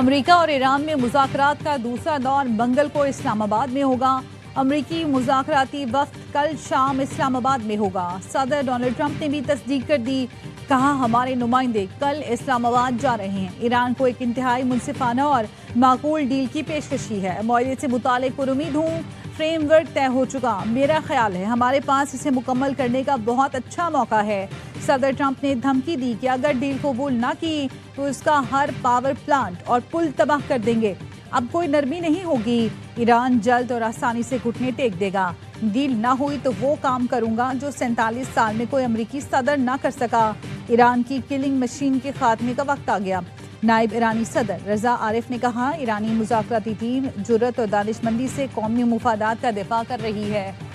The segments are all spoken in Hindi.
अमेरिका और ईरान में मुज़ाकरात का दूसरा दौर मंगल को इस्लामाबाद में होगा। अमेरिकी मुज़ाकराती वफ्द कल शाम इस्लामाबाद में होगा। सदर डोनाल्ड ट्रंप ने भी तस्दीक कर दी, कहा हमारे नुमाइंदे कल इस्लामाबाद जा रहे हैं। ईरान को एक इंतहाई मुनसिफाना और माकूल डील की पेशकशी है। मुआहदे से मुतालिक पुरुमीद हूँ, फ्रेमवर्क तय हो चुका। मेरा ख्याल है हमारे पास इसे मुकम्मल करने का बहुत अच्छा मौका है। सदर ट्रंप ने धमकी दी कि अगर डील कबूल न की तो इसका हर पावर प्लांट और पुल तबाह कर देंगे। अब कोई नरमी नहीं होगी। ईरान जल्द और आसानी से घुटने टेक देगा। डील ना हुई तो वो काम करूंगा जो 47 साल में कोई अमेरिकी सदर ना कर सका। ईरान की किलिंग मशीन के खात्मे का वक्त आ गया। नायब ईरानी सदर रजा आरिफ ने कहा, ईरानी मुज़ाकराती टीम जुर्रत और दानिशमंदी से कौमी मुफादात का दिफा कर रही है।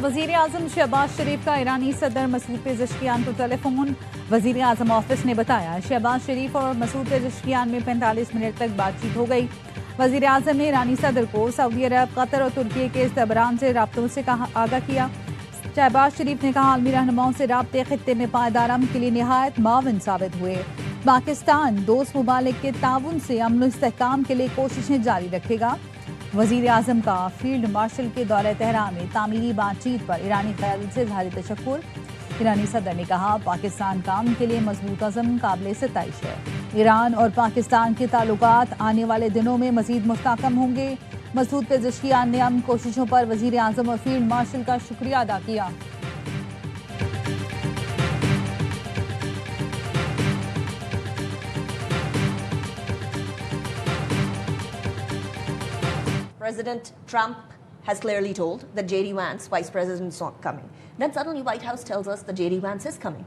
वज़ीर आज़म शहबाज शरीफ का ईरानी सदर मसूद पेज़ेश्कियान को टेलीफोन। वज़ीर आज़म ऑफिस ने बताया, शहबाज शरीफ और मसूद पेज़ेश्कियान में 45 मिनट तक बातचीत हो गई। वज़ीर आज़म ने ईरानी सदर को सऊदी अरब, कतर और तुर्की के इस्तबरान से राब्तों से आगाह किया। शहबाज शरीफ ने कहा, आलमी रहनुमाओं से राब्ते खित्ते में पायदार अमन के लिए निहायत माविन साबित हुए। पाकिस्तान दोस्त मुमालिक के ताउन से अमन इस्तेहकाम के लिए कोशिशें जारी रखेगा। वज़ीर आज़म का फील्ड मार्शल के दौरे तेहरान में तामीरी बातचीत पर ईरानी क़यादत से इज़हार तशक्कुर। ईरानी सदर ने कहा, पाकिस्तान का अमन के लिए मजबूत अज़म काबिल सिताइश है। ईरान और पाकिस्तान के ताल्लुकात आने वाले दिनों में मज़ीद मुस्तहकम होंगे। मसूद पेज़ेश्कियान ने अमन कोशिशों पर वज़ीर आज़म और फील्ड मार्शल का शुक्रिया अदा किया। President Trump has clearly told that J.D. Vance, Vice President, is not coming. Then suddenly White House tells us that J.D. Vance is coming.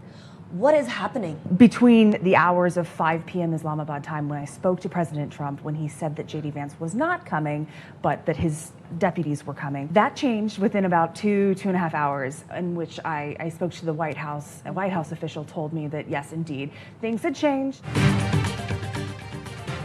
What is happening? Between the hours of 5 p.m. Islamabad time, when I spoke to President Trump, when he said that J.D. Vance was not coming, but that his deputies were coming, that changed within about 2.5 hours, in which I spoke to the White House. A White House official told me that, yes, indeed, things had changed.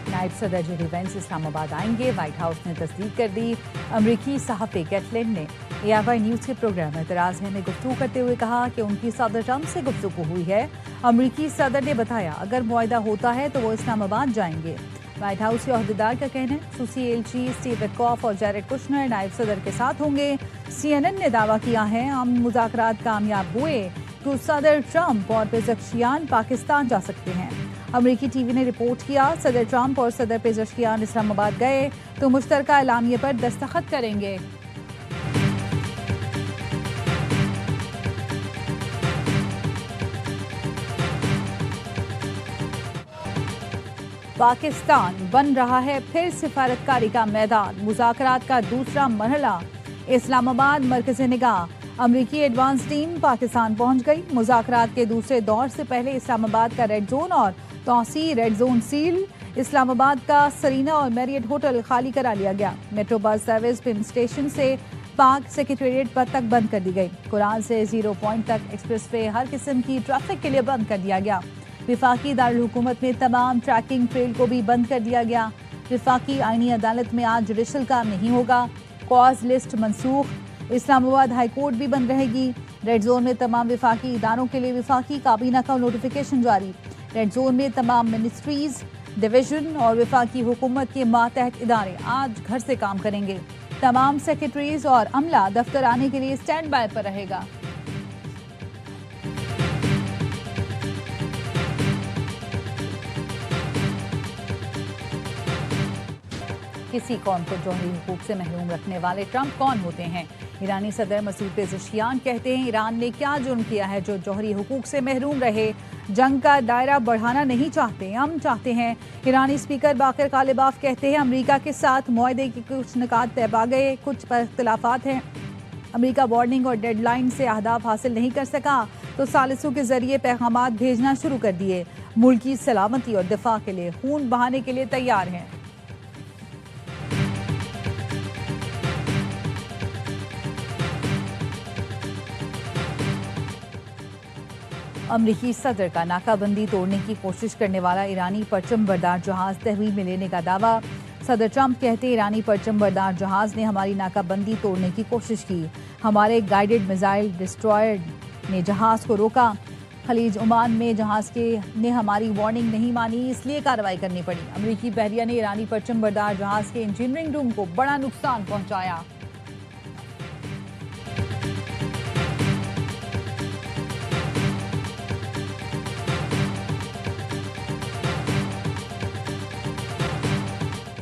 नायब सदर जेडी वेंस इस्लामाबाद आएंगे। व्हाइट हाउस ने तस्दीक कर दी। अमरीकी सहाफ़ी कैटलिन ने AFI न्यूज़ के प्रोग्राम एतराज़ है में गुफ्तगू करते हुए कहा कि उनकी सदर ट्रंप से गुफ्तगू हुई है। अमरीकी सदर ने बताया, अगर मुआहदा होता है तो वो इस्लामाबाद जाएंगे। व्हाइट हाउस के अहदेदार का कहना है, खुसूसी एलची स्टीव विटकॉफ और जैरेड कुशनर नायब सदर के साथ होंगे। CNN ने दावा किया है, हम मुज़ाकरात कामयाब हुए तो सदर ट्रंप और पेज़ेश्कियान पाकिस्तान जा सकते हैं। अमेरिकी टीवी ने रिपोर्ट किया, सदर ट्रंप और सदर पेज़ेश्कियान इस्लामाबाद गए तो मुश्तरका एलामिया पर दस्तखत करेंगे। पाकिस्तान बन रहा है फिर सिफारतकारी का मैदान। मुज़ाकरात का दूसरा मरहला इस्लामाबाद मरकज़ निगाह। अमरीकी एडवांस टीम पाकिस्तान पहुंच गई। मुज़ाकरात के दूसरे दौर से पहले इस्लामाबाद का रेड जोन और तौसी रेड जोन सील। इस्लामाबाद का सरीना और मैरियट होटल खाली करा लिया गया। Metro bus service Pym station से पाक सेक्रेटेरिएट पर तक बंद कर दी गई। कुरान से 0 पॉइंट तक एक्सप्रेस वे हर किस्म की ट्रैफिक के लिए बंद कर दिया गया। विफाकी दारुल हुकूमत में तमाम ट्रैकिंग ट्रेल को भी बंद कर दिया गया। विफाकी आईनी अदालत में आज जुडिशल काम नहीं होगा। कॉज लिस्ट मनसूख। इस्लामाबाद हाई कोर्ट भी बंद रहेगी। रेड जोन में तमाम विफाकी इदारों के लिए विफाकी काबीना का नोटिफिकेशन जारी। रेड जोन में तमाम मिनिस्ट्रीज, डिवीजन और विफाकी हुकूमत के मातहत इदारे आज घर से काम करेंगे। तमाम सेक्रेटरीज और अमला दफ्तर आने के लिए स्टैंड बाय पर रहेगा। किसी कौम को जौहरी हुकूक से महरूम रखने वाले ट्रंप कौन होते हैं? ईरानी सदर मसूद पेज़ेश्कियान कहते हैं, ईरान ने क्या जुर्म किया है जो जौहरी हुकूक से महरूम रहे? जंग का दायरा बढ़ाना नहीं चाहते, हम चाहते हैं। ईरानी स्पीकर बाकर कालिबाफ कहते हैं, अमेरिका के साथ मुआहदे के कुछ निकात तय पा गए, कुछ पर इख्तिलाफात हैं। अमेरिका वार्निंग और डेडलाइन से अहदाफ हासिल नहीं कर सका तो सालिसों के जरिए पैगामात भेजना शुरू कर दिए। मुल्क की सलामती और दिफा के लिए खून बहाने के लिए तैयार हैं। अमरीकी सदर का नाकाबंदी तोड़ने की कोशिश करने वाला ईरानी परचम बरदार जहाज तहवील में लेने का दावा। सदर ट्रंप कहते ईरानी परचम बरदार जहाज ने हमारी नाकाबंदी तोड़ने की कोशिश की। हमारे गाइडेड मिसाइल डिस्ट्रॉयर ने जहाज को रोका। खलीज ओमान में जहाज ने हमारी वार्निंग नहीं मानी, इसलिए कार्रवाई करनी पड़ी। अमेरिकी बहरिया ने ईरानी परचम बरदार जहाज के इंजीनियरिंग रूम को बड़ा नुकसान पहुंचाया।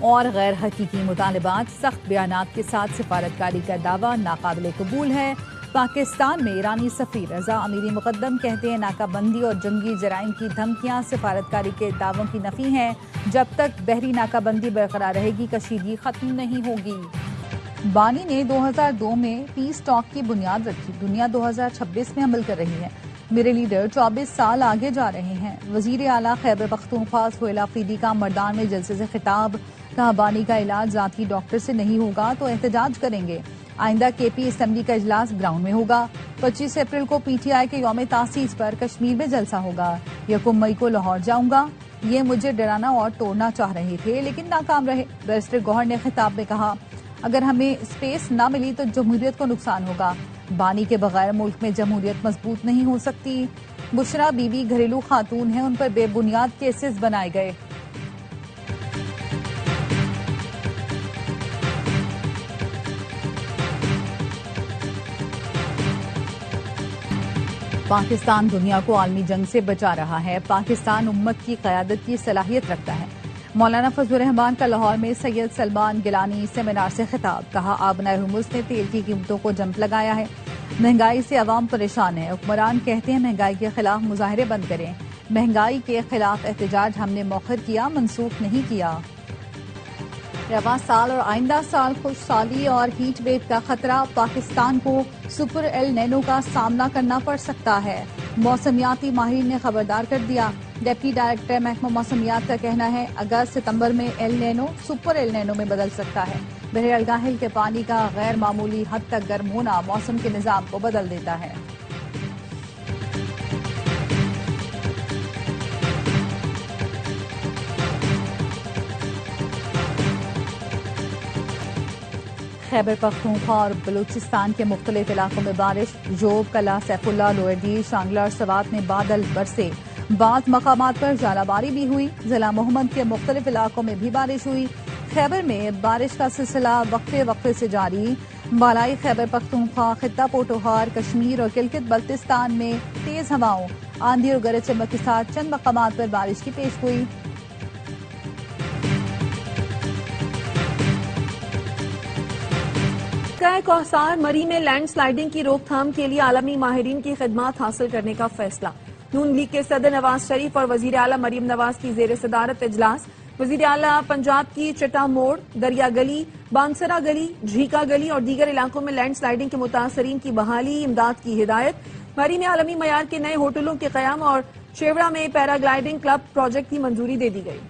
और गैर हकीकी मुतालबात, सख्त बयानात के साथ सिफारतकारी का दावा नाकाबिले कबूल है। पाकिस्तान में ईरानी सफीर रजा अमीरी मुकद्दम कहते हैं नाकाबंदी और जंगी जराइम की धमकियां सिफारतकारी के दावों की नफी हैं। जब तक बहरी नाकाबंदी बरकरार रहेगी कशीदगी खत्म नहीं होगी। बानी ने 2002 में पीस टॉक की बुनियाद रखी। दुनिया 2026 में अमल कर रही है। मेरे लीडर 24 साल आगे जा रहे हैं। वजीर आला खैबर पख्तूनख्वा सुहेल अफरीदी का मर्दान में जलसे से खिताब। कहा बानी का इलाज जाती डॉक्टर से नहीं होगा तो एहतजाज करेंगे। आइंदा केपी असेंबली का इजलास ग्राउंड में होगा। 25 अप्रैल को पीटीआई के यौम तासीस पर कश्मीर में जलसा होगा। 1 मई को लाहौर जाऊंगा। ये मुझे डराना और तोड़ना चाह रहे थे लेकिन नाकाम रहे। बैरिस्टर गौहर ने खिताब में कहा, अगर हमें स्पेस न मिली तो जमहूरियत को नुकसान होगा। बानी के बगैर मुल्क में जमहूरियत मजबूत नहीं हो सकती। बुशरा बीबी घरेलू खातून है, उन पर बेबुनियाद केसेस बनाए गए। पाकिस्तान दुनिया को आलमी जंग से बचा रहा है। पाकिस्तान उम्मत की क़यादत की सलाहियत रखता है। मौलाना फजलुर रहमान का लाहौर में सैयद सलमान गिलानी सेमिनार से खिताब। कहा, आबनाए हुर्मुज़ ने तेल की कीमतों को जंप लगाया है। महंगाई से अवाम परेशान है। हुक्मरान कहते हैं महंगाई के खिलाफ मुजाहरे बंद करें। महंगाई के खिलाफ एहतजाज हमने मौखर किया, मनसूख नहीं किया। रवां साल और आइंदा साल खुशहाली और हीट वेव का खतरा। पाकिस्तान को सुपर एल नैनो का सामना करना पड़ सकता है। मौसमियाती माहिरीन ने खबरदार कर दिया। डिप्टी डायरेक्टर महकमा मौसमियात का कहना है अगस्त सितंबर में L nano super L nano में बदल सकता है। बहर अलगाहिल के पानी का गैर मामूली हद तक गर्म होना मौसम के निज़ाम को बदल देता है। खैबर पख्तूनख्वा और बलूचिस्तान के मुख्तलिफ इलाकों में बारिश। जोब, कला, सैफुल्ला, लोहरदीर, शांगला और सवात में बादल बरसे। बाद मकामात पर जालाबारी भी हुई। जिला मोहम्मद के मुख्तलिफ इलाकों में भी बारिश हुई। खैबर में बारिश का सिलसिला वक्फे वक्फे से जारी। बालाई खैबर पख्तूनख्वा, खित्ता पोटोहार, कश्मीर और किलगित बल्तिस्तान में तेज हवाओं, आंधी और गरज चमक के साथ चंद मकामात पर बारिश की पेश गोई। कौसार मरी में लैंड स्लाइडिंग की रोकथाम के लिए आलमी माहिरीन की खिदमात हासिल करने का फैसला। नून लीग के सदर नवाज शरीफ और वजीर आला मरीम नवाज की जेर सदारत इजलास। वजीर आला पंजाब की चटा मोड़, दरिया गली, बांसरा गली, झीका गली और दीगर इलाकों में लैंड स्लाइडिंग के मुतासरीन की बहाली, इमदाद की हिदायत। मरी में आलमी मयार के नए होटलों के कयाम और शेवड़ा में पैराग्लाइडिंग क्लब प्रोजेक्ट की मंजूरी दे दी गई।